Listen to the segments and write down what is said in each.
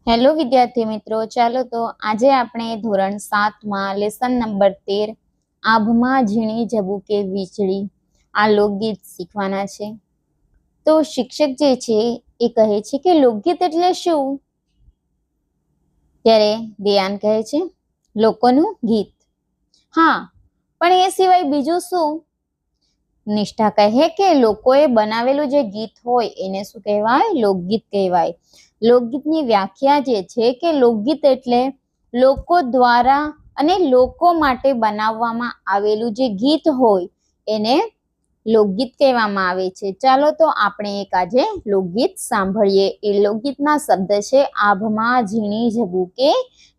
Hello વિદ્યાર્થી મિત્રો, ચાલો તો આજે આપણે ધોરણ 7 માં લેસન નંબર 13 આભમાં ઝીણી ઝબૂકે વીજળી આ લોકગીત શીખવાના છે। તો શિક્ષક જે છે એ કહે છે કે લોકગીત એટલે શું? ત્યારે દિયાન કહે છે લોકોનું ગીત। હા, પણ એ સિવાય બીજું શું? નિષ્ઠા કહે કે લોકોએ બનાવેલું જે ગીત હોય એને શું કહેવાય? લોકગીત કહેવાય। લોકગીતની વ્યાખ્યા જે છે કે લોકગીત એટલે લોકો દ્વારા અને લોકો માટે બનાવવામાં આવેલું જે ગીત હોય એને લોકગીત કહેવામાં આવે છે। ચાલો તો આપણે એક આજે લોકગીત સાંભળીએ। એ લોકગીતના શબ્દ છે આભમાં ઝીણી ઝબૂકે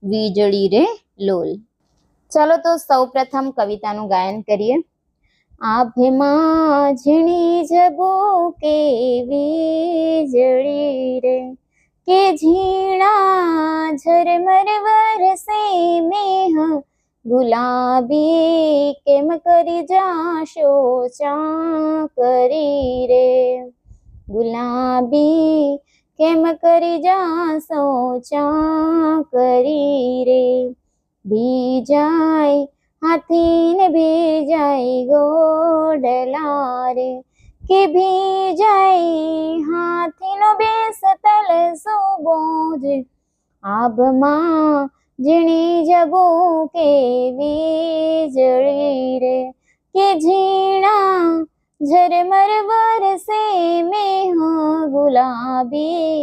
વીજળી રે લોલ। ચાલો તો સૌપ્રથમ કવિતાનું ગાયન કરીએ। આભમાં ઝીણી ઝબૂકે વીજળી રે કે ઝીણા ઝરમર વરસે મેહ ગુલાબી કેમ કરી જાશો ચાકરી રે ગુલાબી કેમ કરી જાશો ચાકરી રે ભીજાય હાથીને ભીજાય ગોડલા રે કે ભીજાય હાથીનો બેસતલ સુબોજ આભમાં ઝીણી ઝબૂકે વીજળી રે કે ઝીણા ઝરમર વરસે મેહ ગુલાબી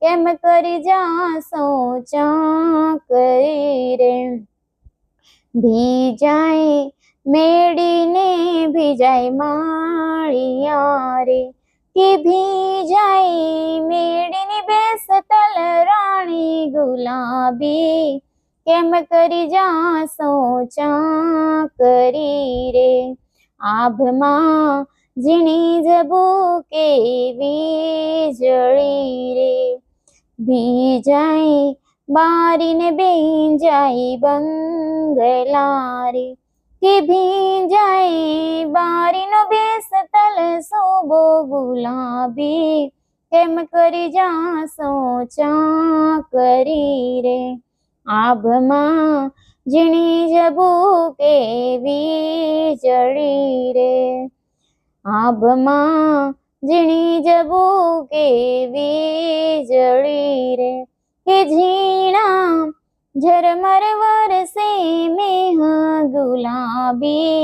કેમ કરી જાશો ચાકરી રે ભીજાય મેડીને ભીજાય માળિયા રે કે ભીજાય મેડીની બેસતલ રાણી ગુલાબી કેમ કરી જાશો ચાકરી રે આભમાં ઝીણી ઝબૂકે વીજળી રે ભીજાય બારીને ભીંજાય બંગલા રે કે ભીંજાય બારીનો બેસતલ શોભો ગુલાબી કેમ કરી જાશો ચાકરી રે આભમાં ઝીણી ઝબૂકે વીજળી રે આભમાં ઝીણી ઝબૂકે વીજળી રે કે ઝીણા ઝરમર વરસે મેહ ગુલાબી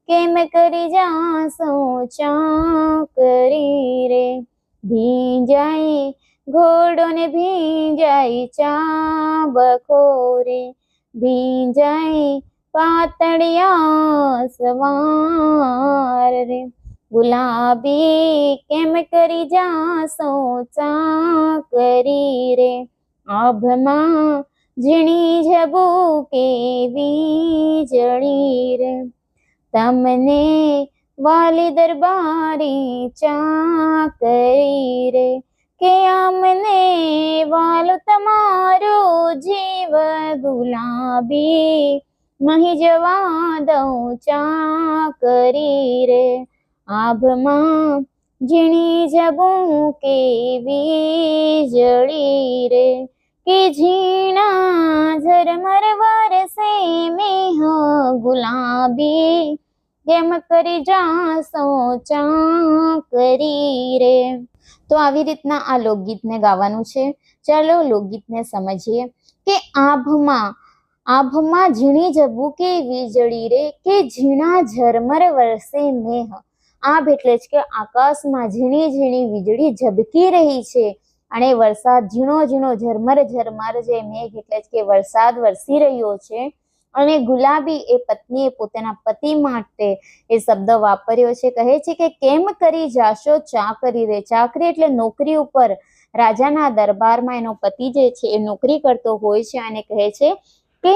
કેમ કરી જાશો ચાકરી રે ભીંજાય ઘોડોને ભીંજાય ચાબખો રે ભીંજાય પાતળિયા સવાર રે ગુલાબી કેમ કરી જાશો ચાકરી રે આભમાં ઝીણી ઝબૂકે વીજળી રે તમને વાલી દરબારી ચાકરી રે કે અમને વાલો તમારો જીવ ગુલાબી નહીં જવા દઉં ચાકરી રે આભમાં ઝીણી ઝબૂકે વીજળી રે કે ઝીણા ઝરમર વરસે મેહ ગુલાબી કેમ કરી જાશો ચાકરી રે। તો આવી રીતના આ લોકગીતને ગાવાનું છે। ચાલો લોકગીતને સમજીએ કે આભમાં ઝીણી ઝબૂકે વીજળી રે કે ઝીણા ઝરમર વરસે મેહ। આભ એટલે જ કે આકાશમાં ઝીણી ઝીણી વીજળી ઝબકી રહી છે અને વરસાદ ઝીણો ઝીણો ઝરમર ઝરમર જે મેઘ એટલે જ કે વરસાદ વરસી રહ્યો છે અને ગુલાબી એ પત્નીએ પોતાના પતિ માટે એ શબ્દ વાપર્યો છે। કહે છે કે કેમ કરી જાશો ચાકરી રે। ચાકરી એટલે નોકરી ઉપર રાજાના દરબારમાં એનો પતિ જે છે એ નોકરી કરતો હોય છે અને કહે છે કે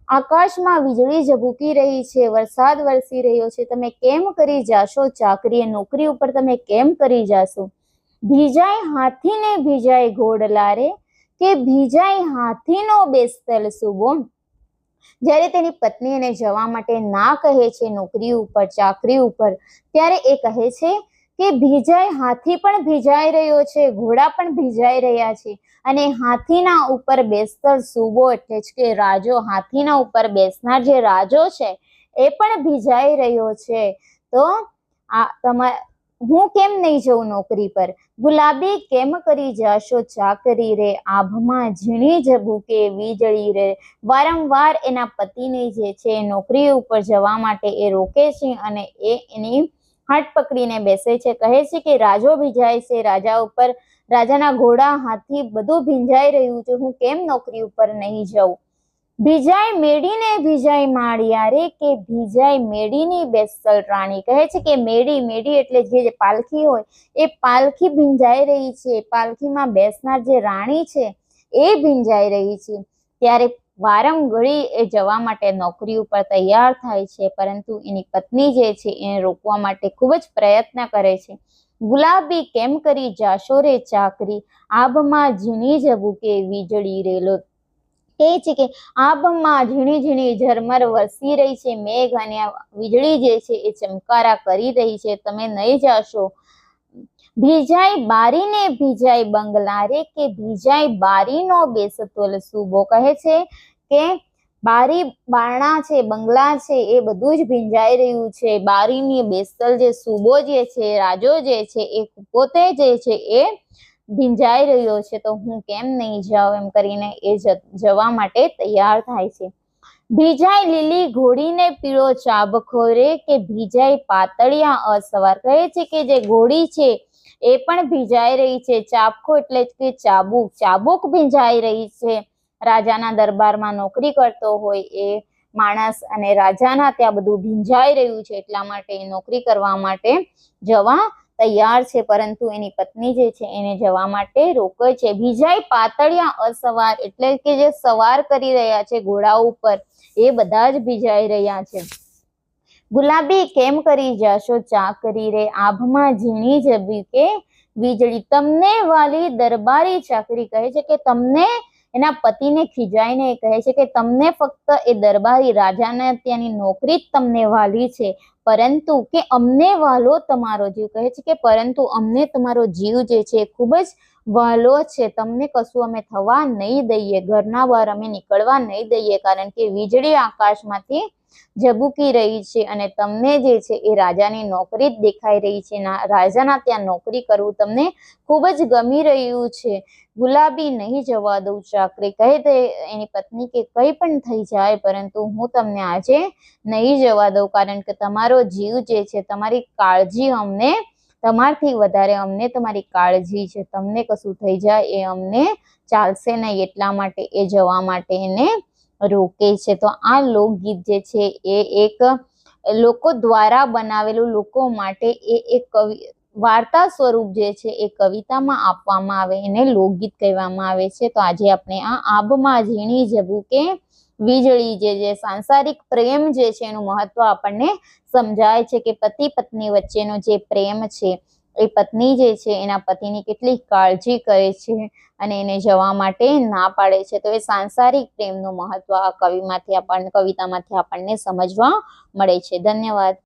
આકાશમાં વીજળી ઝબૂકી રહી છે, વરસાદ વરસી રહ્યો છે, તમે કેમ કરી જાશો ચાકરી નોકરી ઉપર તમે કેમ કરી જાશો। ભીજાય હાથીને ભીજાય ઘોડલા રે કે ભીજાય હાથીનો બેસતલ સુબો। જ્યારે તેની પત્ની એને જવા માટે ના કહે છે નોકરી ઉપર ચાકરી ઉપર ત્યારે એ કહે છે કે ભીજાઈ હાથી પણ ભીજાઈ રહ્યો છે, ઘોડા પણ ભીજાઈ રહ્યા છે, અને હાથીના ઉપર બેસતો સૂબો એટલે જ કે રાજો, હાથીના ઉપર બેસનાર જે રાજો છે એ પણ ભીજાઈ રહ્યો છે. તો હું કેમ નહીં જઉં નોકરી પર? ગુલાબી કેમ કરી જાશો ચાકરી રે, આભમાં ઝીણી ઝબૂકે વીજળી રે. વારંવાર એના પતિને જે છે નોકરી ઉપર જવા માટે એ રોકે છે અને એ એની હાથ પકડીને બેસે છે. કહે છે કે રાજો ભીજાય છે, રાજા ઉપર, રાજાના ઘોડા, હાથી બધું ભીંજાઈ રહ્યું છે, હું કેમ નોકરી ઉપર નહીં જાઉં? ભીજાય મેડીને ભીજાય માળિયા રે, કે ભીજાય મેડીની બેસલ રાણી. કહે છે કે મેડી, મેડી એટલે જે પાલખી હોય એ પાલખી ભીંજાઈ રહી છે, પાલખીમાં બેસનાર જે રાણી છે એ ભીંજાઈ રહી છે. ત્યારે વારંગળી એ જવા માટે નોકરી ઉપર તૈયાર થાય છે, પરંતુ એની પત્ની જે છે એને રોકવા માટે ખૂબ જ પ્રયત્ન કરે છે. ગુલાબી કેમ કરી જાશો રે ચાકરી, આભમાં ઝીણી ઝબૂકે વીજળી રેલો. કહે છે કે આભમાં ઝીણી ઝીણી ઝરમર વરસી રહી છે મેઘ, અને વીજળી જે છે એ ચમકારા કરી રહી છે, તમે નહીં જાશો. ભીજાય બારીને ભીજાય બંગલા રે, કે ભીજાય બારીનો બેસતો સૂબો. કહે છે કે બારી, બારણા છે, બંગલા છે એ બધું જ ભીંજાઈ રહ્યું છે. બારીની બેસલ જે સૂબો જે છે, રાજો જે છે એ પોતે જે છે એ ભીંજાઈ રહ્યો છે, તો હું કેમ નહીં જાઉં? એમ કરીને એ જવા માટે તૈયાર થાય છે. ભીજાય લીલી ઘોડીને પીળો ચાબખો રે, કે ભીજાય પાતળિયા અસવાર. કહે છે કે જે ઘોડી છે એ પણ ભીંજાઈ રહી છે, ચાબખો એટલે કે ચાબુક, ચાબુક ભીંજાઈ રહી છે. રાજાના દરબારમાં નોકરી કરતો હોય એ માણસ અને રાજાના ત્યાં બધું ભીંજાઈ રહ્યું છે, એટલા માટે નોકરી કરવા માટે જવા તૈયાર છે, પરંતુ એની પત્ની જે છે એને જવા માટે રોકે છે. ભીજાય પાતળિયા અસવાર એટલે કે જે સવાર કરી રહ્યા છે ઘોડા ઉપર એ બધા જ ભીજાઈ રહ્યા છે. ગુલાબી કેમ કરી જાશો ચાકરી રે, આભમાં ઝીણી ઝબૂકે વીજળી. તમને વાલી દરબારી ચાકરી. કહે છે કે તમને, એના પતિને ખીજાઈને કહે છે કે તમને ફક્ત એ દરબારી રાજાના ત્યાંની નોકરી જ તમને વાલી છે, પરંતુ કે અમને વાલો તમારો જીવ. કહે છે કે પરંતુ અમને તમારો જીવ જે છે ખૂબ જ વાલો છે, તમને કશું અમે થવા નહીં દઈએ, ઘરના બહાર અમે નીકળવા નહીં દઈએ, કારણ કે વીજળી આકાશમાંથી ઝબૂકી રહી છે અને તમને જે છે એ રાજાની નોકરી જ દેખાઈ રહી છે, રાજાના ત્યાં નોકરી કરવું તમને ખૂબ જ ગમી રહ્યું છે. ગુલાબી નહીં જવા દઉં ચાકરી. કહે તે એની પત્ની કે કંઈ પણ થઈ જાય, પરંતુ હું તમને આજે નહીં જવા દઉં, કારણ કે તમારો જીવ જે છે, તમારી કાળજી અમને, તમારથી વધારે અમને તમારી કાળજી છે, તમને કશું થઈ જાય એ અમને ચાલશે નહીં, એટલા માટે એ જવા માટે એને રોકે છે. તો આ લોકગીત જે છે એ એક લોકો દ્વારા બનાવેલું, લોકો માટે એ એક વાર્તા સ્વરૂપ જે છે એ કવિતામાં આપવામાં આવે એને લોકગીત કહેવામાં આવે છે. તો આજે આપણે આ આભમાં ઝીણી ઝબૂકે વીજળી જે સાંસારિક પ્રેમ જે છે એનું મહત્વ આપણને સમજાય છે, કે પતિ પત્ની વચ્ચેનો જે પ્રેમ છે એ પત્ની જે છે એના પતિની કેટલી કાળજી કરે છે અને એને જવા માટે ના પાડે છે. તો એ સાંસારિક પ્રેમનું મહત્વ આ કવિતામાંથી આપણને સમજવા મળે છે. ધન્યવાદ.